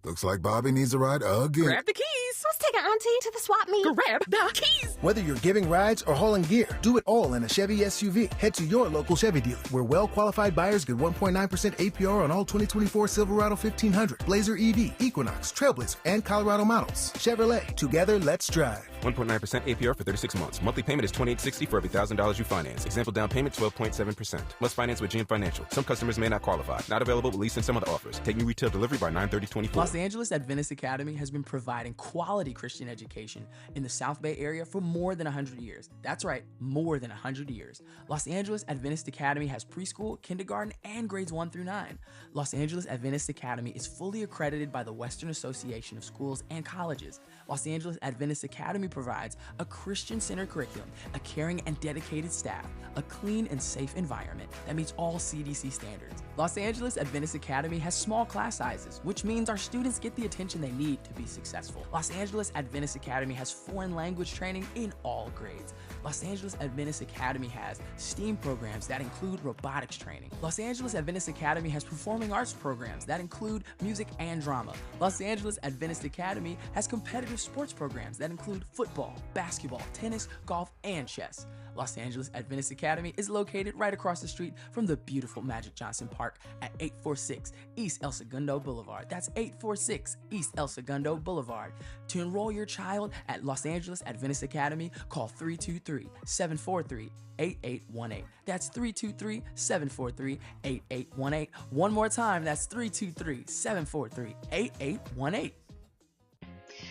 Looks like Bobby needs a ride again. Grab the keys. Let's take an auntie to the swap meet. Grab the keys. Whether you're giving rides or hauling gear, do it all in a Chevy SUV. Head to your local Chevy dealer, where well-qualified buyers get 1.9% APR on all 2024 Silverado 1500, Blazer EV, Equinox, Trailblazer, and Colorado models. Chevrolet, together, let's drive. 1.9% APR for 36 months. Monthly payment is $28.60 for every $1,000 you finance. Example down payment 12.7%. Must finance with GM Financial. Some customers may not qualify. Not available with lease and some other offers. Take new retail delivery by 9/30/24. Los Angeles Adventist Academy has been providing quality Christian education in the South Bay area for more than 100 years. That's right, more than 100 years. Los Angeles Adventist Academy has preschool, kindergarten, and grades 1 through 9. Los Angeles Adventist Academy is fully accredited by the Western Association of Schools and Colleges. Los Angeles Adventist Academy provides a Christian-centered curriculum, a caring and dedicated staff, a clean and safe environment that meets all CDC standards. Los Angeles Adventist Academy has small class sizes, which means our students get the attention they need to be successful. Los Angeles Adventist Academy has foreign language training in all grades. Los Angeles Adventist Academy has STEAM programs that include robotics training. Los Angeles Adventist Academy has performing arts programs that include music and drama. Los Angeles Adventist Academy has competitive sports programs that include football, basketball, tennis, golf, and chess. Los Angeles Adventist Academy is located right across the street from the beautiful Magic Johnson Park at 846 East El Segundo Boulevard. That's 846 East El Segundo Boulevard. To enroll your child at Los Angeles Adventist Academy, call 323-743-8818. That's 323-743-8818. One more time, that's 323-743-8818.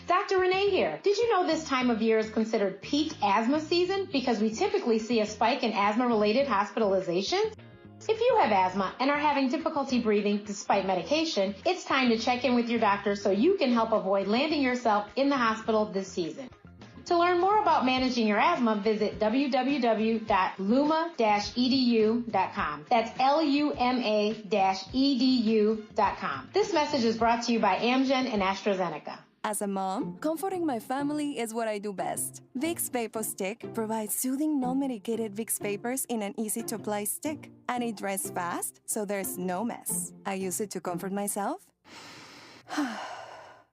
Dr. Renee here. Did you know this time of year is considered peak asthma season because we typically see a spike in asthma-related hospitalizations? If you have asthma and are having difficulty breathing despite medication, it's time to check in with your doctor so you can help avoid landing yourself in the hospital this season. To learn more about managing your asthma, visit www.luma-edu.com. That's LUMA-edu.com. This message is brought to you by Amgen and AstraZeneca. As a mom, comforting my family is what I do best. Vicks Vapor Stick provides soothing, non-medicated Vicks Vapors in an easy-to-apply stick. And it dries fast, so there's no mess. I use it to comfort myself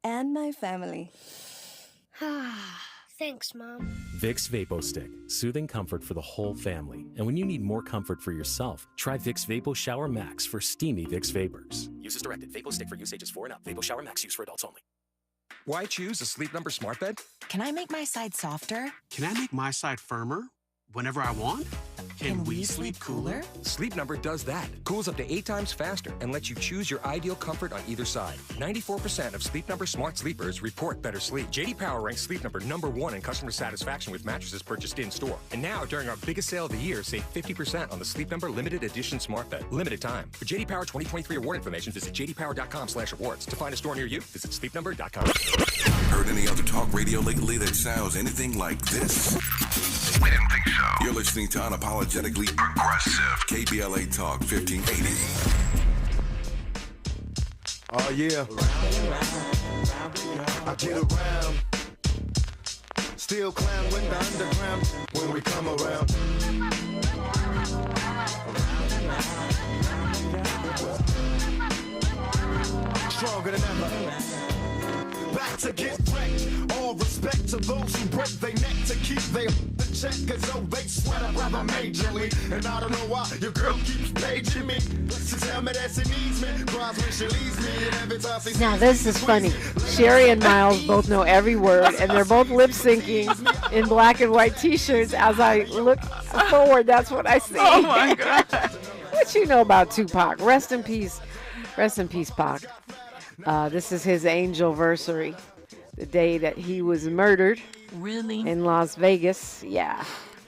and my family. Thanks, Mom. Vicks Vapo Stick, soothing comfort for the whole family. And when you need more comfort for yourself, try Vicks Vapo Shower Max for steamy Vicks Vapors. Use as directed. Vapo Stick for use ages 4 and up. Vapo Shower Max use for adults only. Why choose a Sleep Number smart bed? Can I make my side softer? Can I make my side firmer whenever I want? Can we sleep cooler? Sleep Number does that. Cools up to 8 times faster and lets you choose your ideal comfort on either side. 94% of Sleep Number smart sleepers report better sleep. J.D. Power ranks Sleep Number #1 in customer satisfaction with mattresses purchased in-store. And now, during our biggest sale of the year, save 50% on the Sleep Number Limited Edition smart bed. Limited time. For J.D. Power 2023 award information, visit jdpower.com/awards. To find a store near you, visit sleepnumber.com. Heard any other talk radio lately that sounds anything like this? We didn't think so. You're listening to Unapologetically Progressive, KBLA Talk 1580. Oh, yeah. I get around. Still clown when the underground, when we come around. Stronger than ever. Back to get wrecked. All respect to those who break their neck to keep their check, cause oh, they sweat up rather majorly. And I don't know why your girl keeps paging me. She tell me that she needs me, cries when she leaves me, and every time she Now this is funny. Sherri and Miles both know every word, and they're both lip syncing in black and white T-shirts. As I look forward, that's what I see. Oh my God! What you know about Tupac? Rest in peace, Pac. This is his angelversary, the day that he was murdered. Really? In Las Vegas, yeah.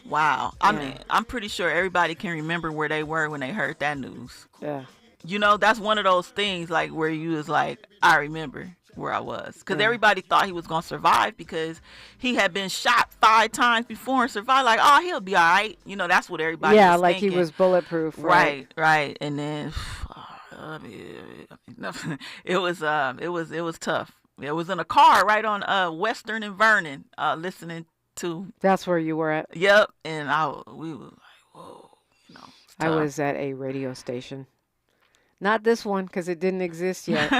Wow. I mean, I'm pretty sure everybody can remember where they were when they heard that news. Yeah. You know, that's one of those things like where you was like, I remember where I was. Because everybody thought he was going to survive because he had been shot 5 times before and survived. Like, oh, he'll be all right. You know, that's what everybody was like thinking. He was bulletproof. Right. And then it was tough. It was in a car right on Western and Vernon, listening to. That's where you were at. Yep, and we were like, whoa, you know. I was at a radio station, not this one because it didn't exist yet.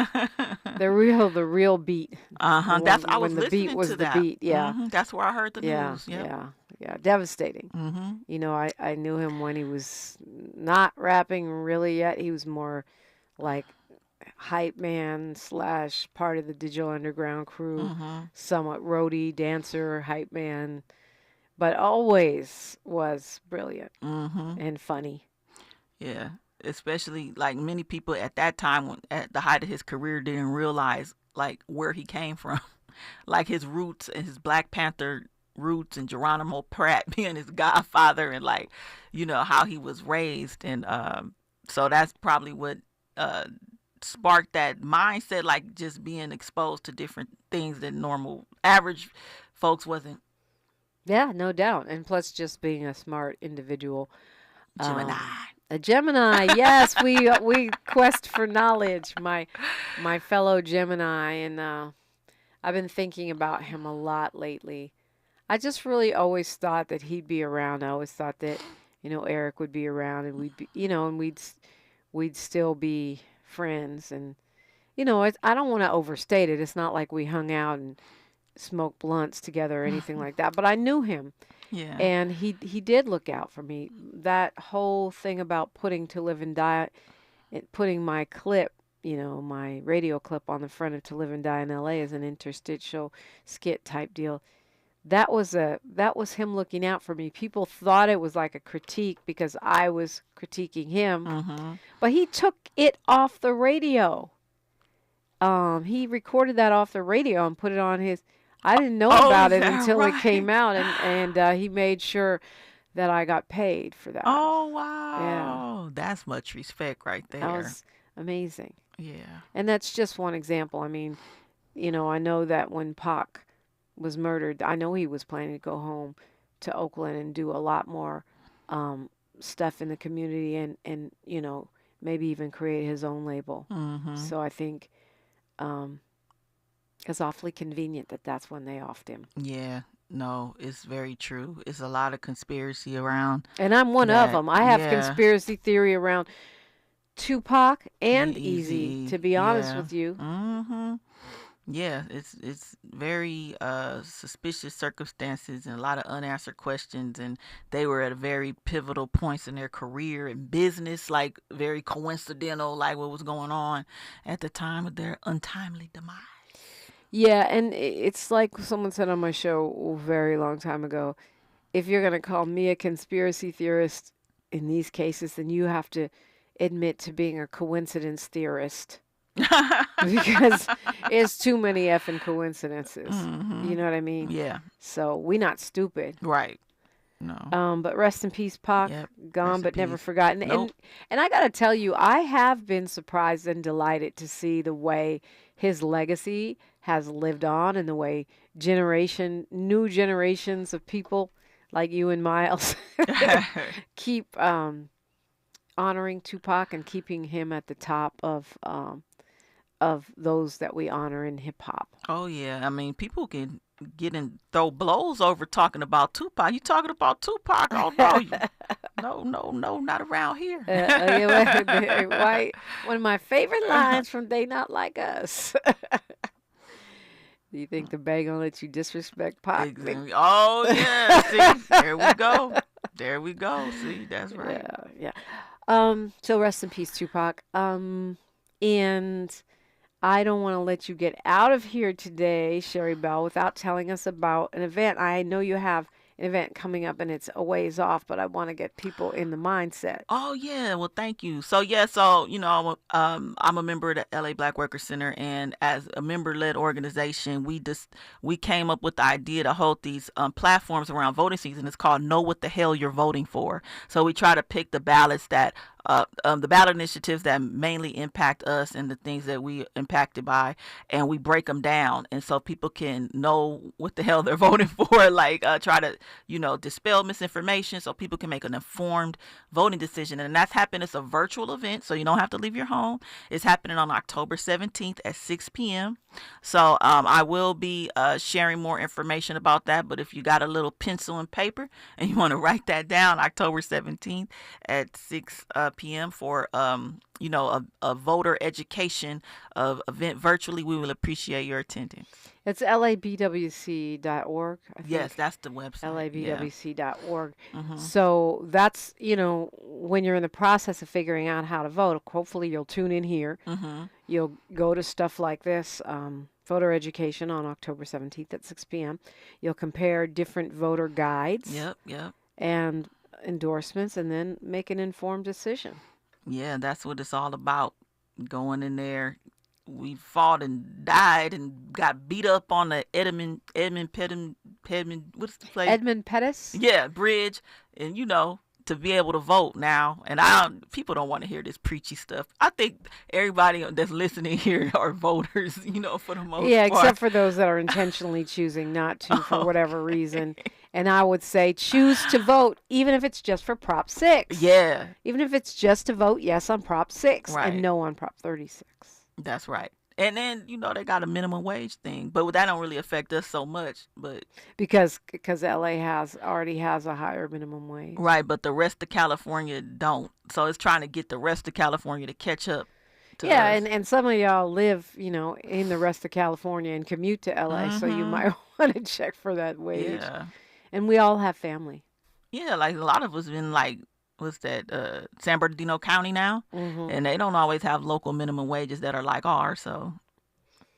the real beat. That's I was when the listening beat was to the that. beat. Yeah, that's where I heard the news. Yeah, devastating. You know, I knew him when he was not rapping really yet. He was more like hype man / part of the Digital Underground crew, somewhat roadie, dancer, hype man, but always was brilliant and funny. Yeah, especially like many people at that time, at the height of his career, didn't realize like where he came from, like his roots and his Black Panther roots and Geronimo Pratt being his godfather and like, you know, how he was raised. And so that's probably what sparked that mindset, like just being exposed to different things that normal average folks wasn't. Yeah, no doubt. And plus just being a smart individual. Gemini. A Gemini, yes, we quest for knowledge. My fellow Gemini, and I've been thinking about him a lot lately. I just really always thought that he'd be around. I always thought that, you know, Eric would be around and we'd be, you know, and we'd still be friends. And, you know, I don't want to overstate it. It's not like we hung out and smoke blunts together or anything like that, but I knew him. Yeah. And he did look out for me. That whole thing about putting To Live and Die, putting my clip, my radio clip on the front of To Live and Die in LA as an interstitial skit type deal. That was him looking out for me. People thought it was like a critique because I was critiquing him, but he took it off the radio. He recorded that off the radio and put it on his. I didn't know about it until it came out, and he made sure that I got paid for that. Oh, wow. Yeah. That's much respect right there. That was amazing. Yeah. And that's just one example. I mean, I know that when Pac was murdered, I know he was planning to go home to Oakland and do a lot more stuff in the community and maybe even create his own label. So I think it's awfully convenient that that's when they offed him. Yeah. No, it's very true. It's a lot of conspiracy around. And I'm one of them. I have conspiracy theory around Tupac and Easy, to be honest with you. Yeah, it's very suspicious circumstances and a lot of unanswered questions, and they were at very pivotal points in their career and business, like very coincidental, like what was going on at the time of their untimely demise. Yeah, and it's like someone said on my show a very long time ago, if you're going to call me a conspiracy theorist in these cases, then you have to admit to being a coincidence theorist. Because it's too many effing coincidences. You know what I mean? Yeah. So we not stupid. Right. No. But rest in peace, Pac. Yep. Gone but never peace. forgotten. Nope. And I got to tell you, I have been surprised and delighted to see the way his legacy has lived on and the way new generations of people like you and Miles keep honoring Tupac and keeping him at the top of those that we honor in hip hop. Oh yeah, I mean, people can get and throw blows over talking about Tupac. You talking about Tupac? Oh no, not around here. Why? One of my favorite lines from "They Not Like Us." Do you think the Bay gonna let you disrespect Pac? Exactly. Oh yeah, see, there we go. See, that's right. Yeah. So rest in peace, Tupac. And I don't want to let you get out of here today, Sherri Bell, without telling us about an event. I know you have an event coming up and it's a ways off, but I want to get people in the mindset. Oh yeah, well thank you. So I'm a member of the LA Black Workers Center, and as a member-led organization, we came up with the idea to hold these platforms around voting season. It's called Know What the Hell You're Voting For. So we try to pick the ballots that the ballot initiatives that mainly impact us and the things that we impacted by, and we break them down, and so people can know what the hell they're voting for. Like try to dispel misinformation so people can make an informed voting decision. And that's happening. It's a virtual event, so you don't have to leave your home. It's happening on October 17th at 6 p.m. So I will be sharing more information about that. But if you got a little pencil and paper and you want to write that down, October 17th at 6 p.m. for a voter education event virtually, we will appreciate your attendance. It's labwc.org. Yes, that's the website. labwc.org. So that's, when you're in the process of figuring out how to vote, hopefully you'll tune in here. You'll go to stuff like this, voter education on October 17th at 6 p.m. You'll compare different voter guides. Yep. And endorsements, and then make an informed decision. Yeah, that's what it's all about. Going in there. We fought and died and got beat up on the Edmund what's the place? Edmund Pettus? Yeah, bridge. And to be able to vote now. And people don't want to hear this preachy stuff. I think everybody that's listening here are voters, for the most part. Yeah, except for those that are intentionally choosing not to for whatever reason. And I would say choose to vote, even if it's just for Prop 6. Yeah. Even if it's just to vote yes on Prop 6 right. and no on Prop 36. That's right. And then, they got a minimum wage thing, but that don't really affect us so much. But because LA already has a higher minimum wage. Right, but the rest of California don't. So it's trying to get the rest of California to catch up. Yeah, us. and some of y'all live, in the rest of California and commute to LA, so you might want to check for that wage. Yeah. And we all have family. Yeah, like a lot of us been like, what's that, San Bernardino County now? And they don't always have local minimum wages that are like ours, so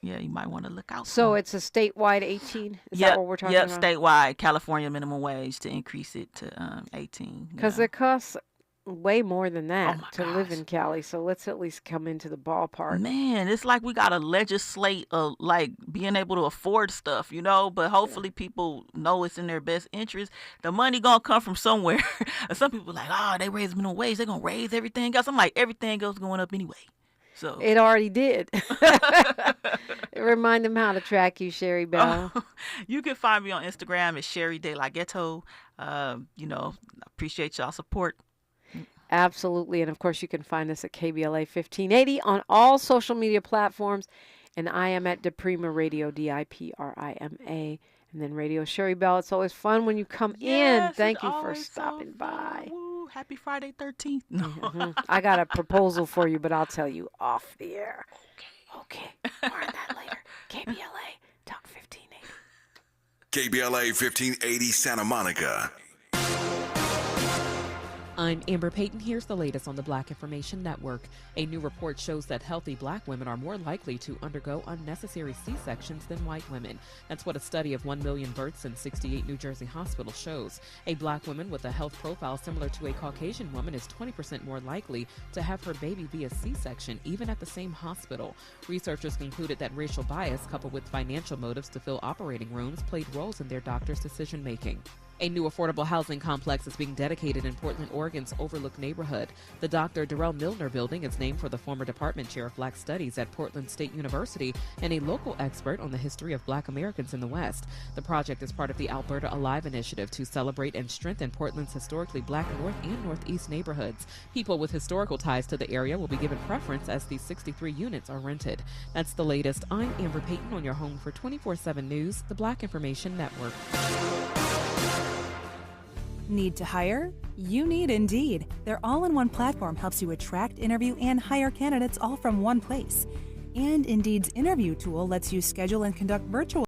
yeah, you might want to look out. So it's a statewide 18? Is that what we're talking about? Yep, statewide, California minimum wage to increase it to 18. Because it costs way more than that to live in Cali, so let's at least come into the ballpark. Man, it's like we got to legislate like being able to afford stuff, but hopefully people know it's in their best interest. The money gonna come from somewhere. Some people like, they raise minimum wage, they're gonna raise everything else. I'm like, everything else going up anyway. So it already did. Remind them how to track you, Sherri Bell. You can find me on Instagram at Sherri De La Ghetto. Appreciate y'all support. Absolutely. And of course, you can find us at KBLA 1580 on all social media platforms. And I am at DiPrima Radio, DiPrima. And then Radio Sherri Bell. It's always fun when you come in. Thank you for stopping by. Woo, happy Friday 13th. I got a proposal for you, but I'll tell you off the air. Okay. More on that later. KBLA Talk 1580. KBLA 1580 Santa Monica. I'm Amber Payton. Here's the latest on the Black Information Network. A new report shows that healthy Black women are more likely to undergo unnecessary C-sections than white women. That's what a study of 1 million births in 68 New Jersey hospitals shows. A Black woman with a health profile similar to a Caucasian woman is 20% more likely to have her baby via C-section, even at the same hospital. Researchers concluded that racial bias, coupled with financial motives to fill operating rooms, played roles in their doctors' decision-making. A new affordable housing complex is being dedicated in Portland, Oregon's Overlook neighborhood. The Dr. Darrell Milner building is named for the former department chair of Black Studies at Portland State University and a local expert on the history of Black Americans in the West. The project is part of the Alberta Alive initiative to celebrate and strengthen Portland's historically Black North and Northeast neighborhoods. People with historical ties to the area will be given preference as the 63 units are rented. That's the latest. I'm Amber Payton on your home for 24/7 News, the Black Information Network. Need to hire? You need Indeed. Their all-in-one platform helps you attract, interview, and hire candidates all from one place. And Indeed's interview tool lets you schedule and conduct virtual